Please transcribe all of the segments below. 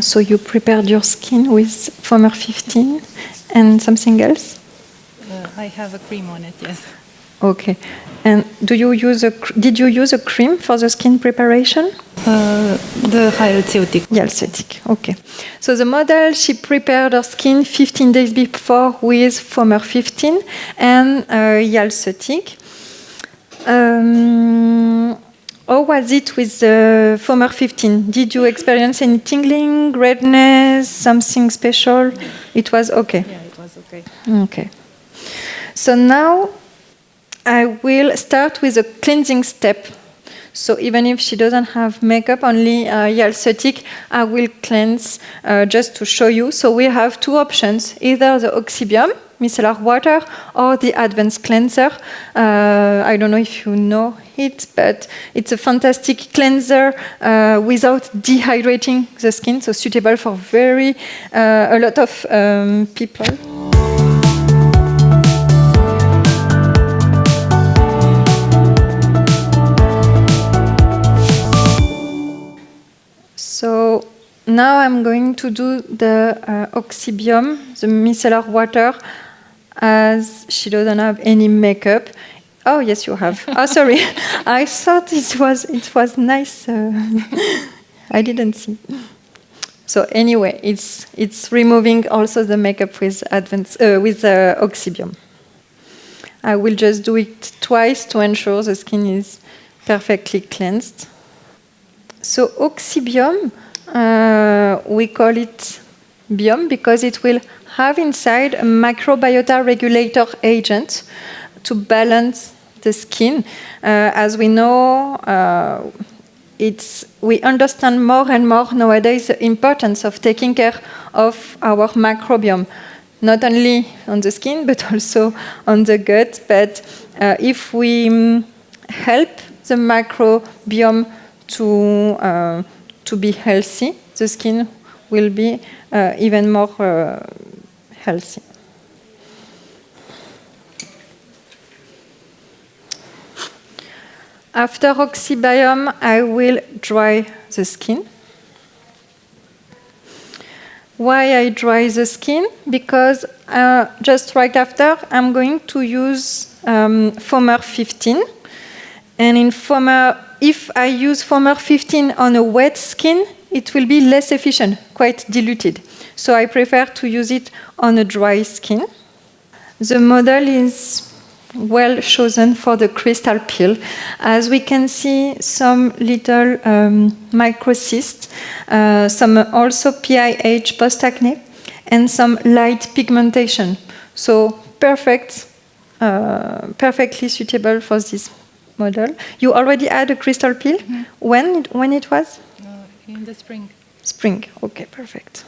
So you prepared your skin with Foamer 15 and something else? I have a cream on it, yes. Okay. And did you use a cream for the skin preparation? The Hyalceutic. Hyalceutic, okay. So the model, she prepared her skin 15 days before with Foamer 15 and Hyalceutic. How was it with the Foamer 15? Did you experience any tingling, redness, something special? It was okay? Yeah, it was okay. Okay. So now I will start with a cleansing step. So even if she doesn't have makeup, only Hyalceutic, I will cleanse just to show you. So we have two options, either the Oxybiome, micellar water, or the advanced cleanser. I don't know if you know it, but it's a fantastic cleanser without dehydrating the skin, so suitable for a lot of people. So now I'm going to do the Oxybiome, the micellar water, as she doesn't have any makeup. Oh, yes, you have. Oh, sorry. I thought it was nice. I didn't see. So anyway, it's removing also the makeup with Oxybiome. I will just do it twice to ensure the skin is perfectly cleansed. So Oxybiome, we call it biome because it will have inside a microbiota regulator agent to balance the skin. As we know, we understand more and more nowadays the importance of taking care of our microbiome, not only on the skin but also on the gut. But if we help the microbiome to be healthy, the skin will be even more healthy. After Oxybiome, I will dry the skin. Why I dry the skin? Because just right after, I'm going to use Foamer 15. And in Foamer, if I use Foamer 15 on a wet skin, it will be less efficient, quite diluted. So I prefer to use it on a dry skin. The model is well chosen for the crystal peel. As we can see, some little microcysts, some also PIH post-acne, and some light pigmentation. So perfectly suitable for this model. You already had a crystal peel? Mm-hmm. When it was? In the spring. Spring, okay, perfect.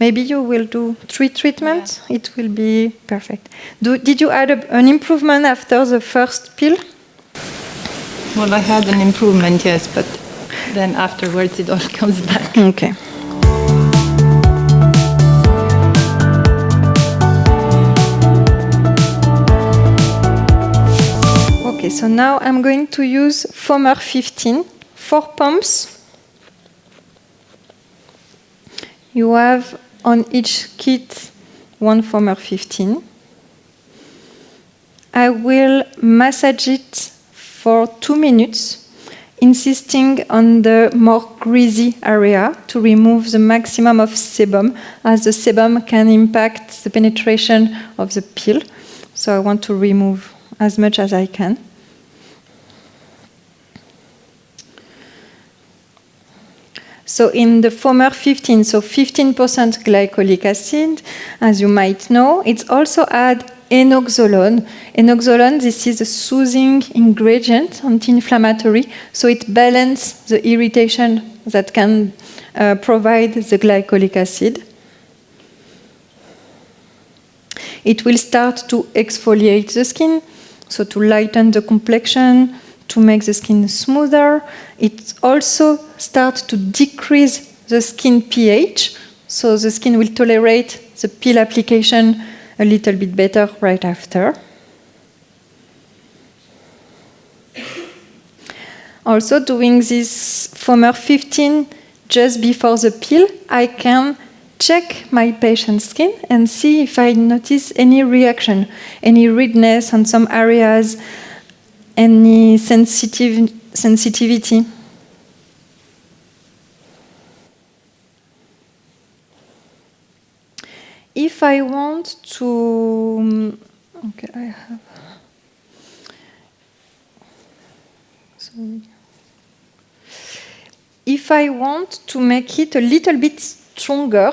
Maybe you will do 3 treatments. Yeah. It will be perfect. Did you add an improvement after the first peel? Well, I had an improvement, yes, but then afterwards it all comes back. Okay. Okay, so now I'm going to use Foamer 15, 4 pumps. You have on each kit 1 Foamer 15. I will massage it for 2 minutes, insisting on the more greasy area to remove the maximum of sebum, as the sebum can impact the penetration of the peel. So I want to remove as much as I can. So in the Foamer 15, so 15% glycolic acid, as you might know, it's also add enoxolone. Enoxolone, this is a soothing ingredient, anti-inflammatory, so it balances the irritation that can provide the glycolic acid. It will start to exfoliate the skin, so to lighten the complexion, to make the skin smoother. It also starts to decrease the skin pH, so the skin will tolerate the peel application a little bit better right after. Also, doing this Foamer 15 just before the peel, I can check my patient's skin and see if I notice any reaction, any redness on some areas, any sensitivity. If I want to, okay, I have, sorry. If I want to make it a little bit stronger,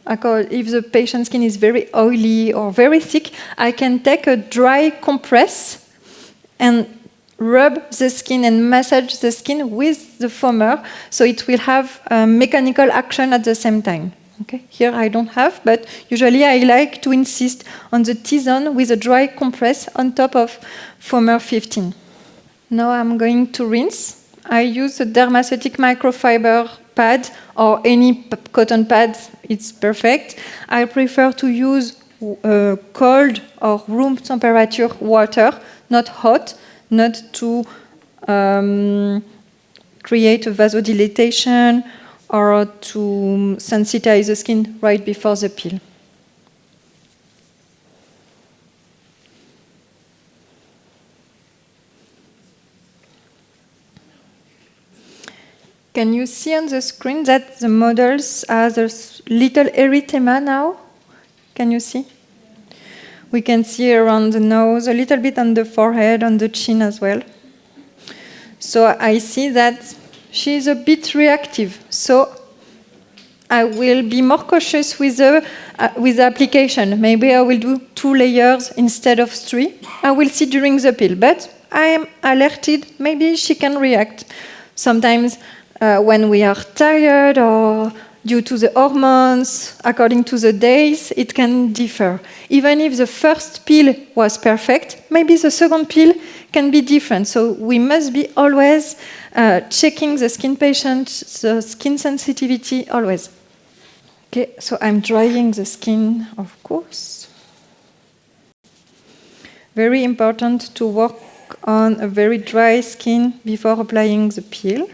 if the patient's skin is very oily or very thick, I can take a dry compress and rub the skin and massage the skin with the foamer, so it will have a mechanical action at the same time. Okay, here I don't have, but usually I like to insist on the T-zone with a dry compress on top of foamer 15. Now I'm going to rinse. I use a Dermaceutic microfiber pad or any cotton pad, it's perfect. I prefer to use cold or room temperature water, not hot, not to create a vasodilatation or to sensitize the skin right before the peel. Can you see on the screen that the models have a little erythema now? Can you see? We can see around the nose, a little bit on the forehead, on the chin as well. So I see that she is a bit reactive. So I will be more cautious with the application. Maybe I will do 2 layers instead of 3. I will see during the peel, but I am alerted. Maybe she can react. Sometimes when we are tired or due to the hormones, according to the days, it can differ. Even if the first peel was perfect, maybe the second peel can be different. So we must be always checking the skin patient, the skin sensitivity, always. Okay, so I'm drying the skin, of course. Very important to work on a very dry skin before applying the peel.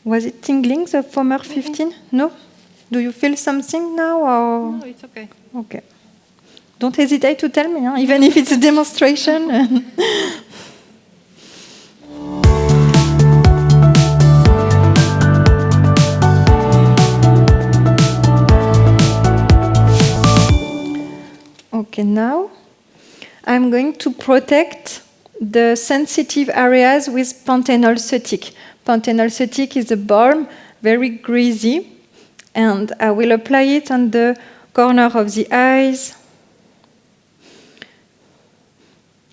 Was it tingling, the foamer 15? No? Do you feel something now? Or? No, it's okay. Okay. Don't hesitate to tell me, even if it's a demonstration. Okay, now I'm going to protect the sensitive areas with Panthenol Cetic. Panthenol Cetic is a balm, very greasy, and I will apply it on the corner of the eyes.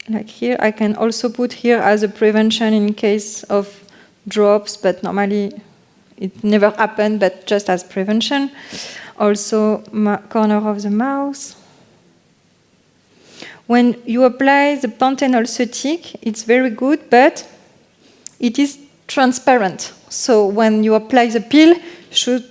Like here, I can also put here as a prevention in case of drops, but normally it never happened, but just as prevention. Also, corner of the mouth. When you apply the Panthenol Cetic, it's very good, but it is transparent. So when you apply the peel, should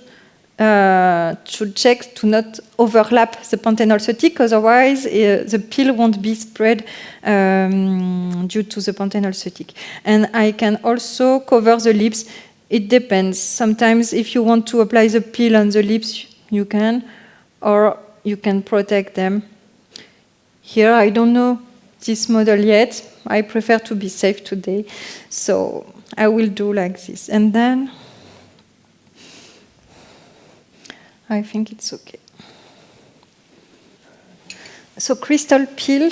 check to not overlap the Panthenol Cetic, otherwise the peel won't be spread due to the Panthenol Cetic. And I can also cover the lips. It depends. Sometimes if you want to apply the peel on the lips, you can, or you can protect them. Here, I don't know this model yet. I prefer to be safe today. So I will do like this. And then I think it's okay. So crystal peel,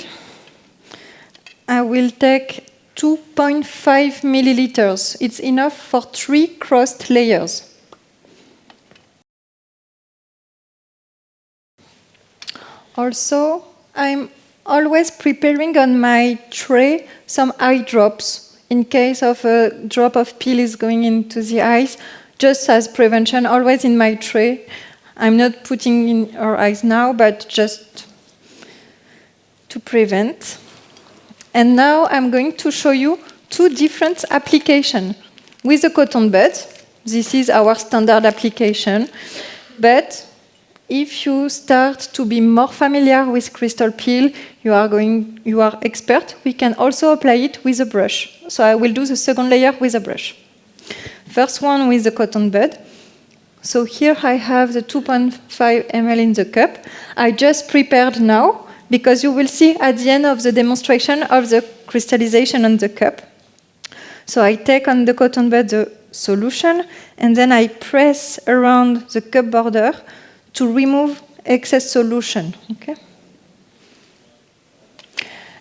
I will take 2.5 milliliters. It's enough for 3 crossed layers. Also, I'm always preparing on my tray some eye drops in case of a drop of peel is going into the eyes, just as prevention, always in my tray. I'm not putting in her eyes now, but just to prevent. And now I'm going to show you 2 different applications with a cotton bud. This is our standard application, but if you start to be more familiar with crystal peel, you are expert, we can also apply it with a brush. So I will do the second layer with a brush. First one with the cotton bud. So here I have the 2.5 ml in the cup. I just prepared now, because you will see at the end of the demonstration of the crystallization on the cup. So I take on the cotton bud the solution, and then I press around the cup border to remove excess solution. Okay?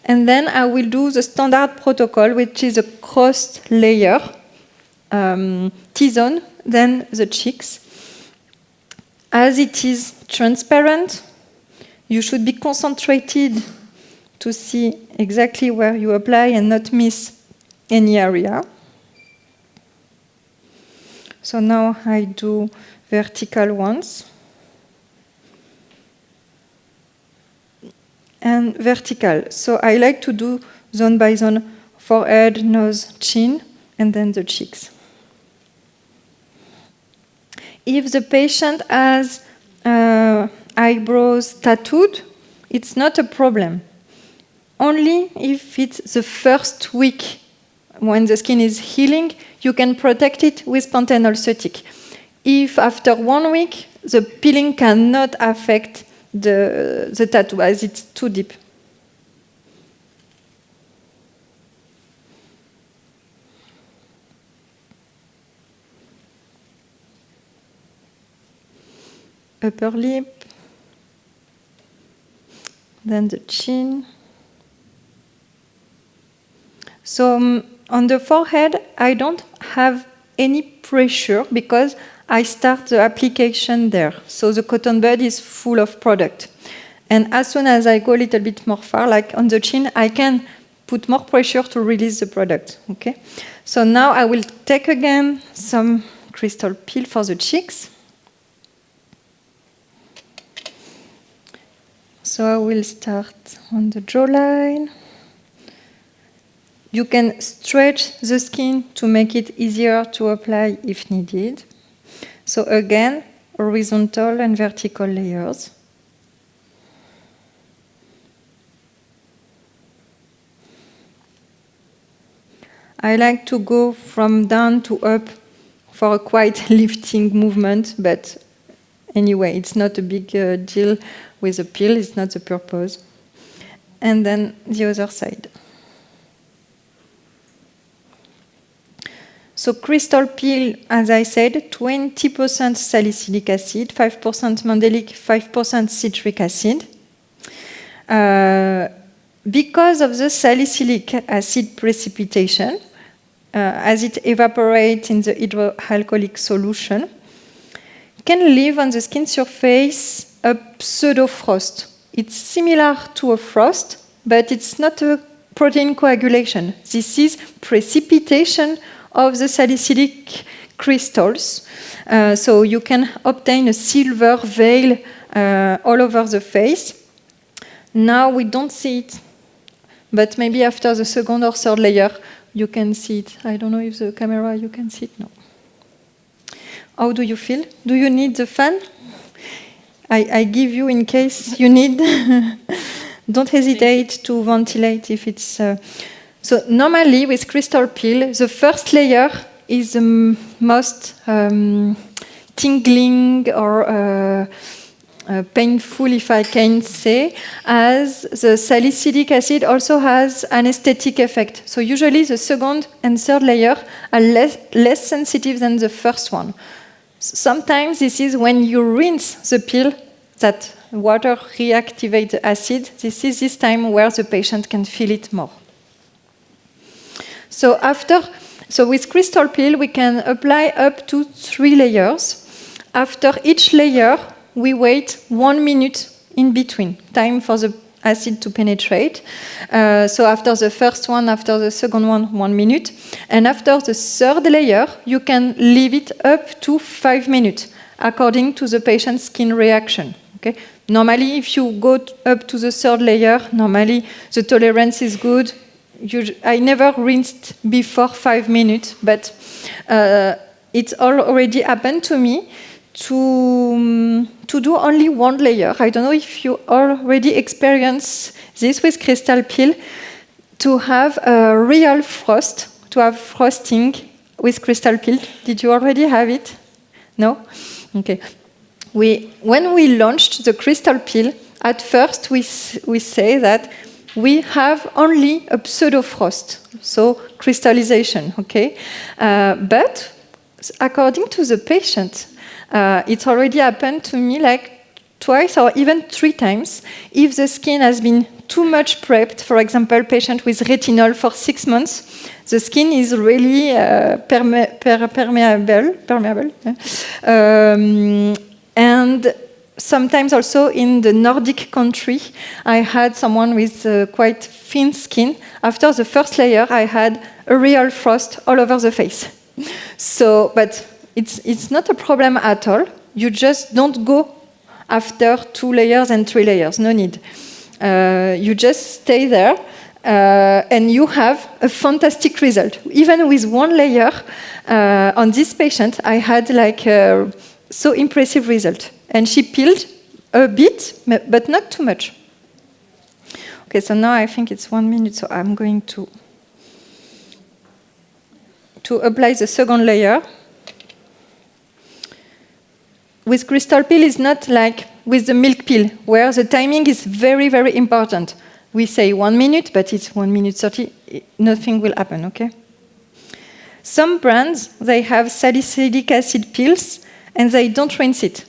And then I will do the standard protocol, which is a crossed layer, T-zone, then the cheeks. As it is transparent, you should be concentrated to see exactly where you apply and not miss any area. So now I do vertical ones. And vertical. So I like to do zone by zone, forehead, nose, chin, and then the cheeks. If the patient has eyebrows tattooed, it's not a problem. Only if it's the first week when the skin is healing, you can protect it with Panthenol Cetic. If after 1 week, the peeling cannot affect the tattoo as it's too deep. Upper lip, then the chin. So on the forehead, I don't have any pressure because I start the application there. So the cotton bud is full of product. And as soon as I go a little bit more far, like on the chin, I can put more pressure to release the product. Okay? So now I will take again some crystal peel for the cheeks. So I will start on the jawline. You can stretch the skin to make it easier to apply if needed. So again, horizontal and vertical layers. I like to go from down to up for a quite lifting movement, but anyway, it's not a big deal with a peel, it's not the purpose. And then the other side. So crystal peel, as I said, 20% salicylic acid, 5% mandelic, 5% citric acid. Because of the salicylic acid precipitation, as it evaporates in the hydroalcoholic solution, can leave on the skin surface a pseudo-frost. It's similar to a frost, but it's not a protein coagulation. This is precipitation of the salicylic crystals. So you can obtain a silver veil all over the face. Now we don't see it, but maybe after the second or third layer, you can see it. I don't know if the camera, you can see it. No. How do you feel? Do you need the fan? I give you in case you need. Don't hesitate to ventilate if it's... So normally with crystal peel, the first layer is the most tingling or painful, if I can say, as the salicylic acid also has an aesthetic effect. So usually the second and third layer are less sensitive than the first one. Sometimes this is when you rinse the peel that water reactivates the acid. This is this time where the patient can feel it more. So with crystal peel, we can apply up to 3 layers. After each layer, we wait 1 minute in between, time for the acid to penetrate. So after the first one, after the second one, 1 minute. And after the third layer, you can leave it up to 5 minutes, according to the patient's skin reaction. Okay? Normally, if you go up to the third layer, normally the tolerance is good. I never rinsed before 5 minutes, but it's already happened to me to do only one layer. I don't know if you already experienced this with crystal peel, to have a real frost, to have frosting with crystal peel. Did you already have it? No? Okay. When we launched the crystal peel, at first we say that we have only a pseudo frost, so crystallization, okay? But according to the patient, it's already happened to me like twice or even 3 times. If the skin has been too much prepped, for example, patient with retinol for 6 months, the skin is really permeable. And sometimes also in the Nordic country, I had someone with quite thin skin. After the first layer, I had a real frost all over the face. So, but it's not a problem at all. You just don't go after 2 layers and 3 layers, no need. You just stay there, and you have a fantastic result. Even with 1 layer on this patient, I had like a so impressive result. And she peeled a bit, but not too much. Okay, so now I think it's 1 minute, so I'm going to apply the second layer. With crystal peel, it's not like with the milk peel, where the timing is very, very important. We say 1 minute, but it's 1 minute 30, nothing will happen, okay? Some brands, they have salicylic acid peels, and they don't rinse it.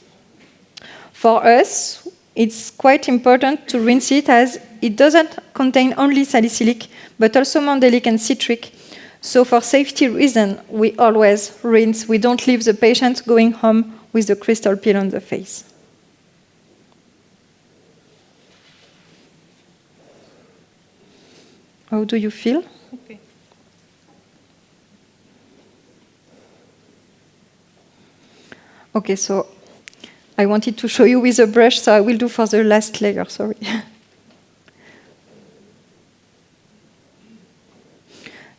For us, it's quite important to rinse it, as it doesn't contain only salicylic, but also mandelic and citric. So for safety reasons, we always rinse. We don't leave the patient going home with the crystal peel on the face. How do you feel? Okay. Okay, so I wanted to show you with a brush, so I will do for the last layer, sorry.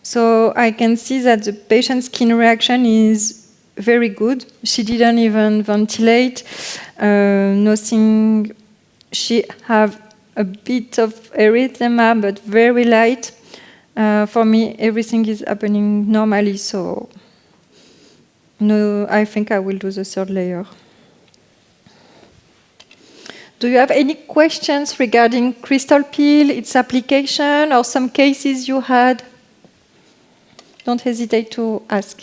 So I can see that the patient's skin reaction is very good. She didn't even ventilate, nothing. She have a bit of erythema, but very light. For me, everything is happening normally, so no, I think I will do the 3rd layer. Do you have any questions regarding crystal peel, its application, or some cases you had? Don't hesitate to ask.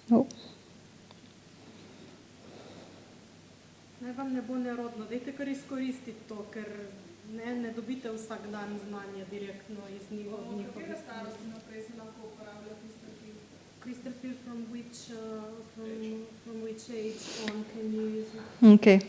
No? Vam ne bo nerodno. Dajte kar izkoristiti to, ker ne dobite vsak dan znanja direktno iz njihovih. Katere starosti naprej se lahko uporablja crystal peel? From which age on can you use it? Okay.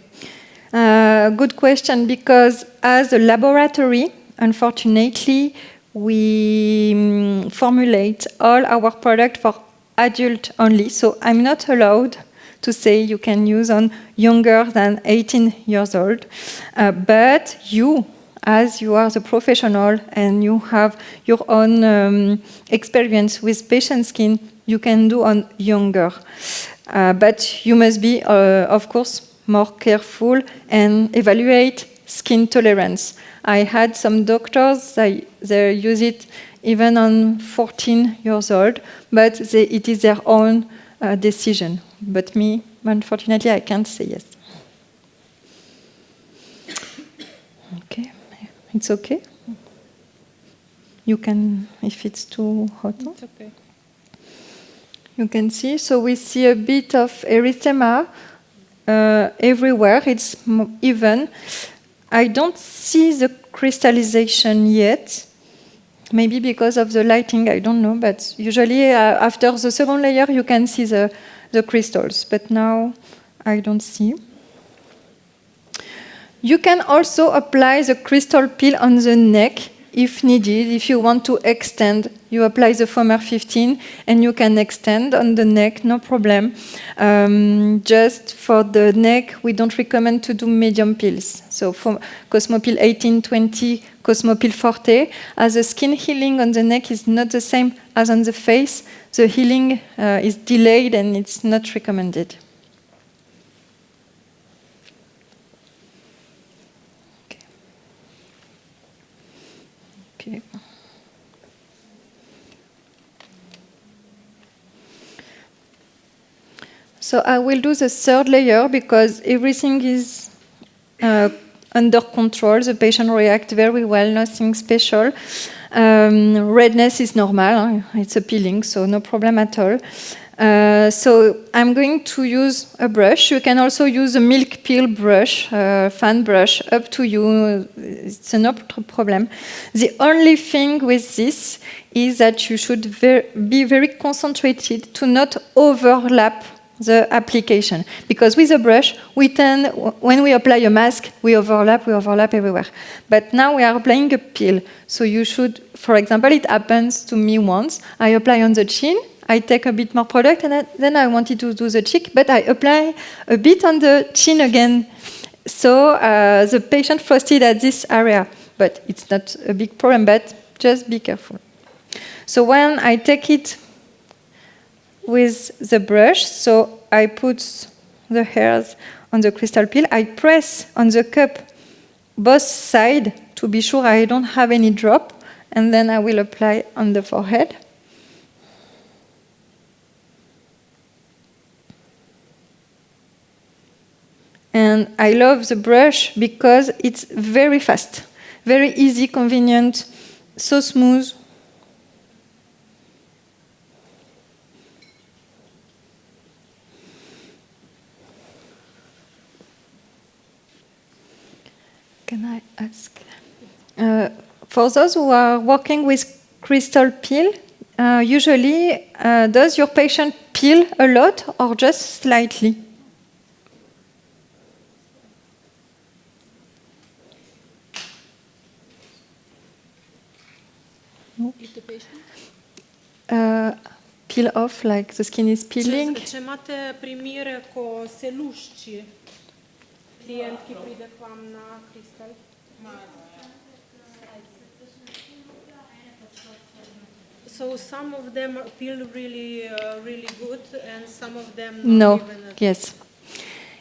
Good question, because as a laboratory, unfortunately, we formulate all our product for adult only. So I'm not allowed to say you can use on younger than 18 years old. But you, as you are the professional and you have your own experience with patient skin, you can do on younger. But you must be, of course, more careful and evaluate skin tolerance. I had some doctors, they use it even on 14 years old, but it is their own decision. But me, unfortunately, I can't say yes. Okay, it's okay. You can, if it's too hot. It's okay. You can see, so we see a bit of erythema everywhere. It's even. I don't see the crystallization yet. Maybe because of the lighting, I don't know. But usually after the 2nd layer, you can see the crystals. But now I don't see. You can also apply the crystal peel on the neck if needed, if you want to extend you apply the Foamer 15, and you can extend on the neck, no problem. Just for the neck, we don't recommend to do medium pills. So for Cosmopil 18, 20, Cosmopil Forte, as the skin healing on the neck is not the same as on the face, the healing is delayed and it's not recommended. Okay. So I will do the third layer because everything is under control. The patient reacts very well, nothing special. Redness is normal, it's a peeling, so no problem at all. So I'm going to use a brush. You can also use a milk peel brush, fan brush, up to you. It's no problem. The only thing with this is that you should be very concentrated to not overlap the application. Because with a brush, we tend, when we apply a mask, we overlap everywhere. But now we are applying a peel. So you should, for example, it happens to me once. I apply on the chin, I take a bit more product, and then I wanted to do the cheek, but I apply a bit on the chin again. So the patient frosted at this area, but it's not a big problem, but just be careful. So when I take it with the brush, so I put the hairs on the crystal peel, I press on the cup both sides to be sure I don't have any drop, and then I will apply on the forehead. And I love the brush because it's very fast, very easy, convenient, so smooth. Can I ask? For those who are working with crystal peel, usually does your patient peel a lot or just slightly? If the patient? Peel off, like the skin is peeling. Če imate primere, ko se lušči klient, ki pride k vam na kristal? So some of them peel really, really good, and some of them not even. Yes.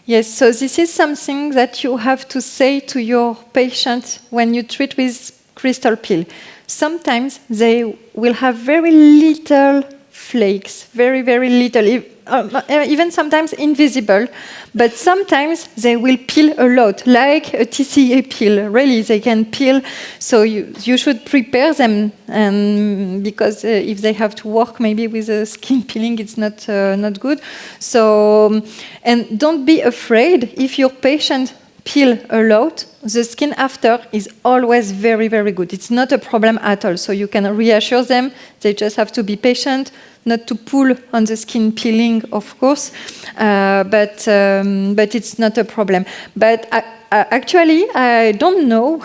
Yes, so this is something that you have to say to your patient when you treat with crystal peel. Sometimes they will have very little flakes, very, very little, even sometimes invisible, but sometimes they will peel a lot, like a TCA peel. Really, they can peel, so you should prepare them, and because if they have to work maybe with a skin peeling, it's not good. So, and don't be afraid if your patient peel a lot, the skin after is always very, very good. It's not a problem at all. So you can reassure them. They just have to be patient, not to pull on the skin peeling, of course, but it's not a problem. But actually, I don't know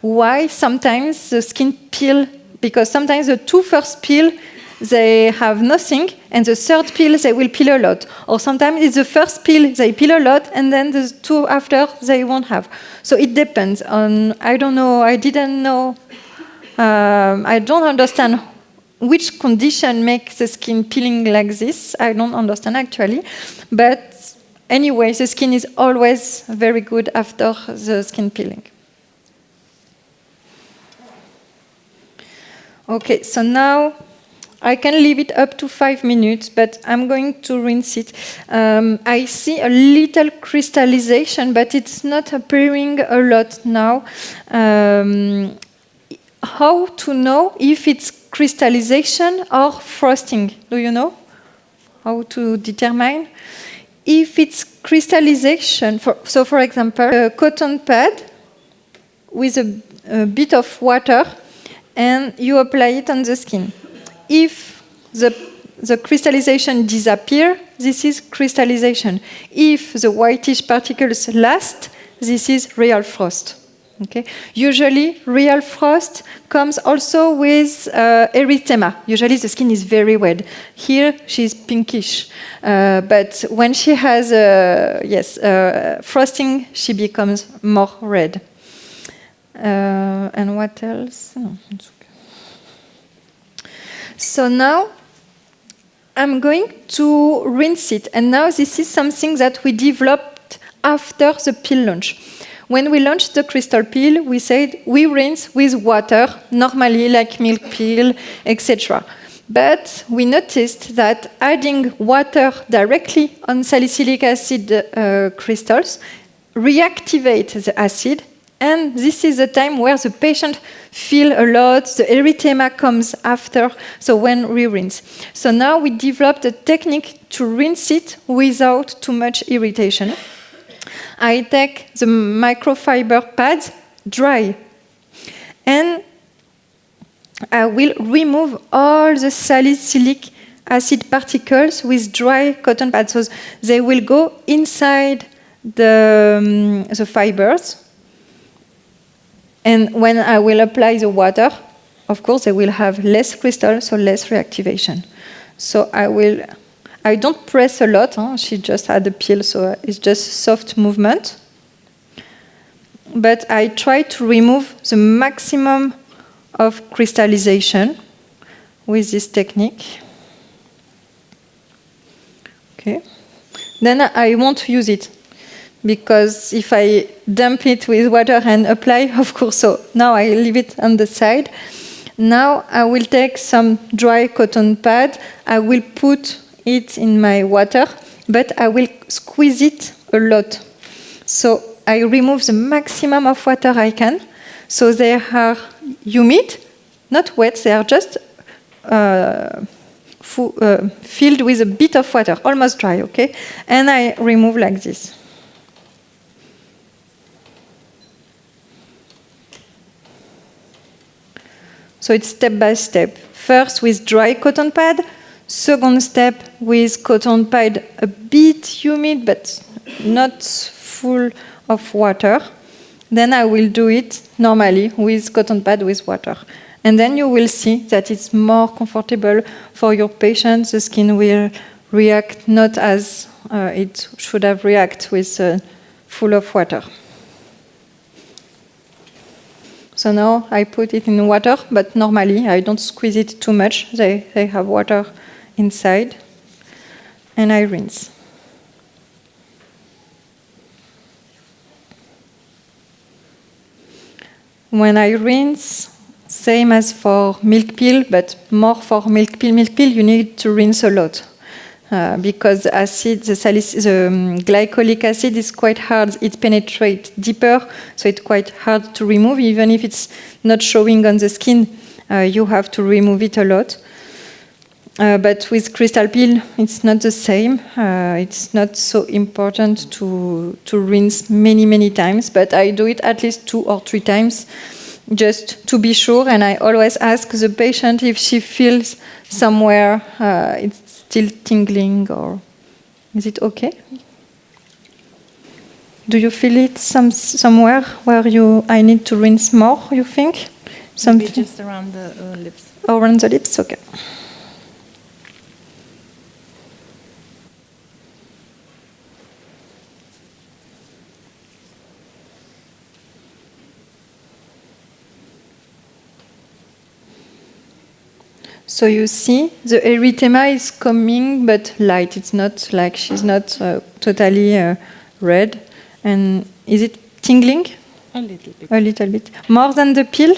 why sometimes the skin peel, because sometimes the two first peel, they have nothing, and the third peel, they will peel a lot. Or sometimes it's the first peel, they peel a lot, and then the two after, they won't have. So it depends on, I don't know, I didn't know, I don't understand which condition makes the skin peeling like this. I don't understand actually. But anyway, the skin is always very good after the skin peeling. Okay, so now I can leave it up to 5 minutes, but I'm going to rinse it. I see a little crystallization, but it's not appearing a lot now. How to know if it's crystallization or frosting? Do you know how to determine? If it's crystallization, so for example, a cotton pad with a bit of water, and you apply it on the skin. If the crystallization disappears, this is crystallization. If the whitish particles last, this is real frost. Okay. Usually, real frost comes also with erythema. Usually, the skin is very red. Here, she's pinkish. But when she has frosting, she becomes more red. And what else? No, it's okay. So now, I'm going to rinse it. And now this is something that we developed after the peel launch. When we launched the crystal peel, we said we rinse with water, normally like milk peel, etc. But we noticed that adding water directly on salicylic acid crystals reactivates the acid, and this is the time where the patient feels a lot, the erythema comes after, so when we rinse. So now we developed a technique to rinse it without too much irritation. I take the microfiber pads dry, and I will remove all the salicylic acid particles with dry cotton pads. So they will go inside the fibers. And when I will apply the water, of course, they will have less crystal, so less reactivation. So I don't press a lot. She just had a peel, so it's just soft movement. But I try to remove the maximum of crystallization with this technique. Okay. Then I won't use it, because if I dump it with water and apply, of course, so now I leave it on the side. Now I will take some dry cotton pad. I will put it in my water, but I will squeeze it a lot. So I remove the maximum of water I can. So they are humid, not wet, they are just filled with a bit of water, almost dry, okay? And I remove like this. So it's step by step. First with dry cotton pad, second step with cotton pad a bit humid but not full of water. Then I will do it normally with cotton pad with water. And then you will see that it's more comfortable for your patient. The skin will react not as it should have reacted with full of water. So now I put it in water, but normally I don't squeeze it too much. They have water inside. And I rinse. When I rinse, same as for milk peel, but more for milk peel. Milk peel, you need to rinse a lot. Because the glycolic acid is quite hard. It penetrates deeper, so it's quite hard to remove. Even if it's not showing on the skin, you have to remove it a lot. But with crystal peel, it's not the same. It's not so important to rinse many, many times, but I do it at least 2 or 3 times just to be sure. And I always ask the patient if she feels somewhere it's still tingling, or is it okay? Do you feel it somewhere where I need to rinse more, you think? Maybe just around the lips. Around the lips, okay. So you see, the erythema is coming, but light. It's not like she's not totally red. And is it tingling? A little bit. A little bit. More than the peel?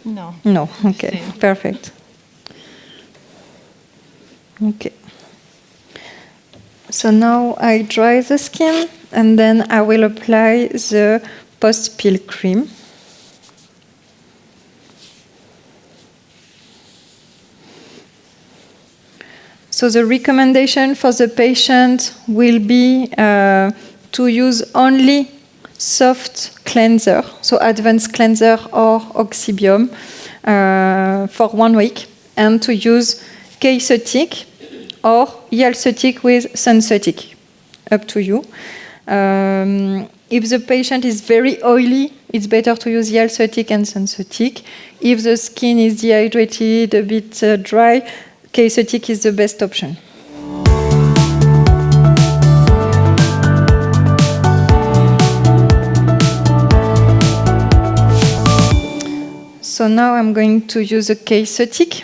No. No, okay, Same. perfect. Okay. So now I dry the skin, and then I will apply the post-peel cream. So the recommendation for the patient will be to use only soft cleanser, so advanced cleanser or Oxybiome for 1 week, and to use K-Cetic or Hyalcetic with Suncetic, up to you. If the patient is very oily, it's better to use Yalcetic and Sensotic. If the skin is dehydrated, a bit dry, K-Cetic is the best option. So now I'm going to use a K-Cetic.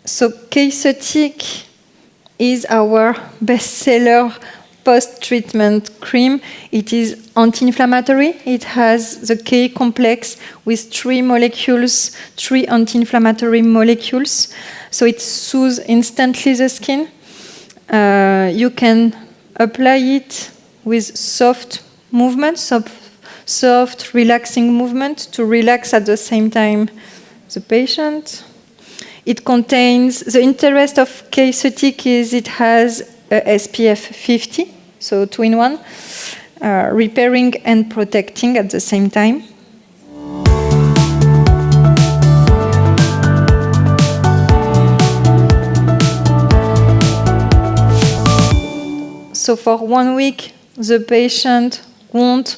So K-Cetic is our bestseller post-treatment cream. It is anti-inflammatory. It has the K complex with 3 molecules, 3 anti-inflammatory molecules. So it soothes instantly the skin. You can apply it with soft movements, soft, relaxing movement to relax at the same time the patient. It contains, the interest of K-Cetic is it has a SPF 50, so 2-in-1, repairing and protecting at the same time. So for 1 week, the patient won't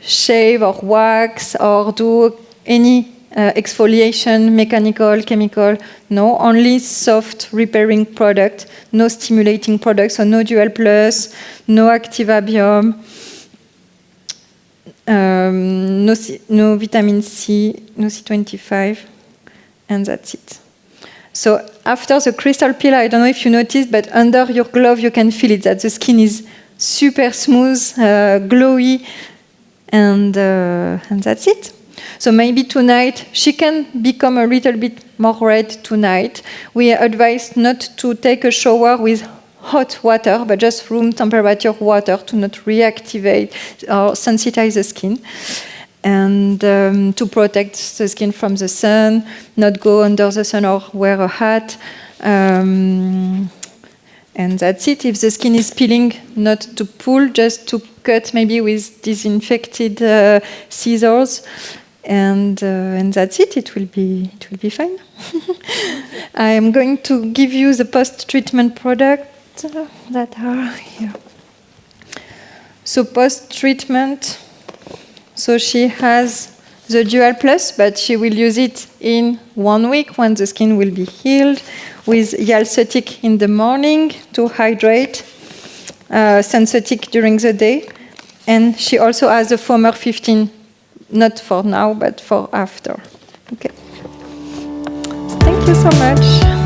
shave or wax or do any exfoliation, mechanical, chemical, no, only soft repairing product, no stimulating product, so no Dual Plus, no Activabium, no vitamin C, no C25, and that's it. So after the crystal peel, I don't know if you noticed, but under your glove you can feel it, that the skin is super smooth, glowy, and that's it. So maybe tonight, she can become a little bit more red tonight. We advise not to take a shower with hot water, but just room temperature water to not reactivate or sensitize the skin. And to protect the skin from the sun, not go under the sun or wear a hat. And that's it. If the skin is peeling, not to pull, just to cut maybe with disinfected scissors. And that's it. It will be fine. I am going to give you the post-treatment products that are here. So post-treatment. So she has the Dual Plus, but she will use it in 1 week when the skin will be healed, with Yalcetic in the morning to hydrate, Sensotic during the day, and she also has the Foamer 15. Not for now, but for after. Okay. Thank you so much.